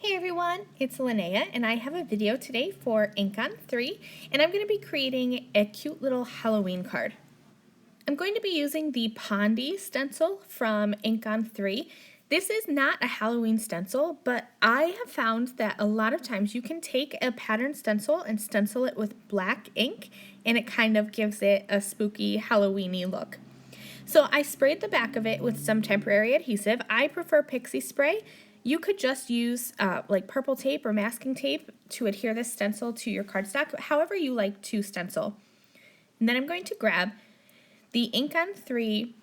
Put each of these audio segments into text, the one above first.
Hey everyone, it's Linnea and I have a video today for Ink on 3 and I'm going to be creating a cute little Halloween card. I'm going to be using the Pondy stencil from Ink on 3. This is not a Halloween stencil, but I have found that a lot of times you can take a pattern stencil and stencil it with black ink and it kind of gives it a spooky Halloween-y look. So I sprayed the back of it with some temporary adhesive. I prefer pixie spray. You could just use like purple tape or masking tape to adhere this stencil to your cardstock, however you like to stencil. And then I'm going to grab the Ink on 3.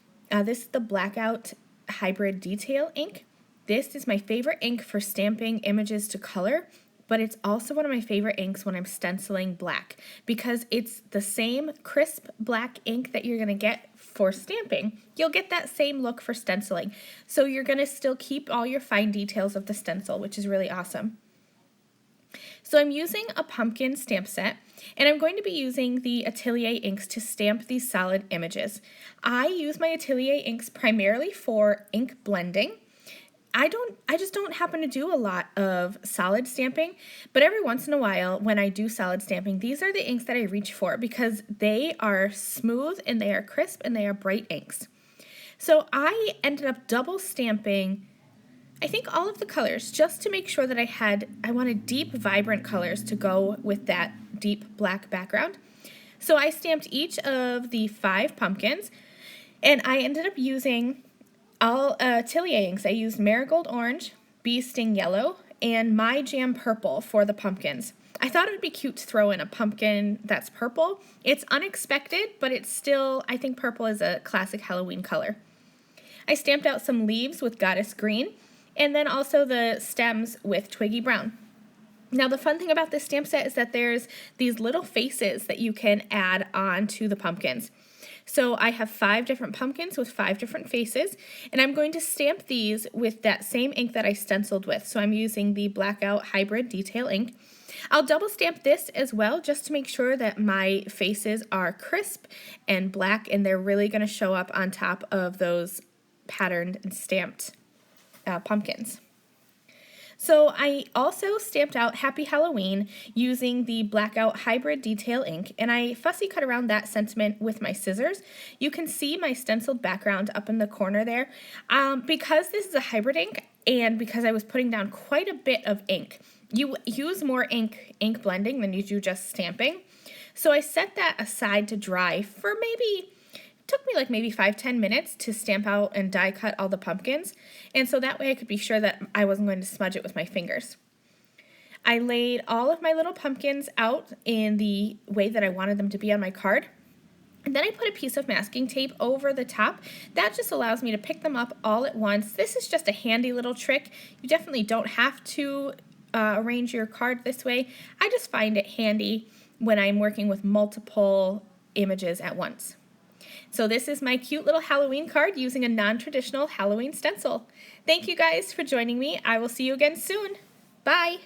This is the Blackout Hybrid Detail ink. This is my favorite ink for stamping images to color, but it's also one of my favorite inks when I'm stenciling black because it's the same crisp black ink that you're going to get for stamping. You'll get that same look for stenciling. So you're going to still keep all your fine details of the stencil, which is really awesome. So I'm using a pumpkin stamp set, and I'm going to be using the Atelier Inks to stamp these solid images. I use my Atelier Inks primarily for ink blending. I just don't happen to do a lot of solid stamping, but every once in a while when I do solid stamping, these are the inks that I reach for because they are smooth and they are crisp and they are bright inks. So I ended up double stamping, I think, all of the colors just to make sure that I wanted deep, vibrant colors to go with that deep black background. So I stamped each of the 5 pumpkins, and I ended up using all Atelier inks. I used Marigold Orange, Bee Sting Yellow, and My Jam Purple for the pumpkins. I thought it would be cute to throw in a pumpkin that's purple. It's unexpected, but it's still, I think purple is a classic Halloween color. I stamped out some leaves with Goddess Green, and then also the stems with Twiggy Brown. Now the fun thing about this stamp set is that there's these little faces that you can add on to the pumpkins. So I have 5 different pumpkins with 5 different faces, and I'm going to stamp these with that same ink that I stenciled with. So I'm using the Blackout Hybrid Detail ink. I'll double stamp this as well just to make sure that my faces are crisp and black and they're really going to show up on top of those patterned and stamped pumpkins. So I also stamped out Happy Halloween using the Blackout Hybrid Detail ink, and I fussy cut around that sentiment with my scissors. You can see my stenciled background up in the corner there. Because this is a hybrid ink and because I was putting down quite a bit of ink, you use more ink blending than you do just stamping. So I set that aside to dry for took me like maybe 5-10 minutes to stamp out and die cut all the pumpkins, and so that way I could be sure that I wasn't going to smudge it with my fingers. I laid all of my little pumpkins out in the way that I wanted them to be on my card, and then I put a piece of masking tape over the top. That just allows me to pick them up all at once. This is just a handy little trick. You definitely don't have to arrange your card this way. I just find it handy when I'm working with multiple images at once. So this is my cute little Halloween card using a non-traditional Halloween stencil. Thank you guys for joining me. I will see you again soon. Bye!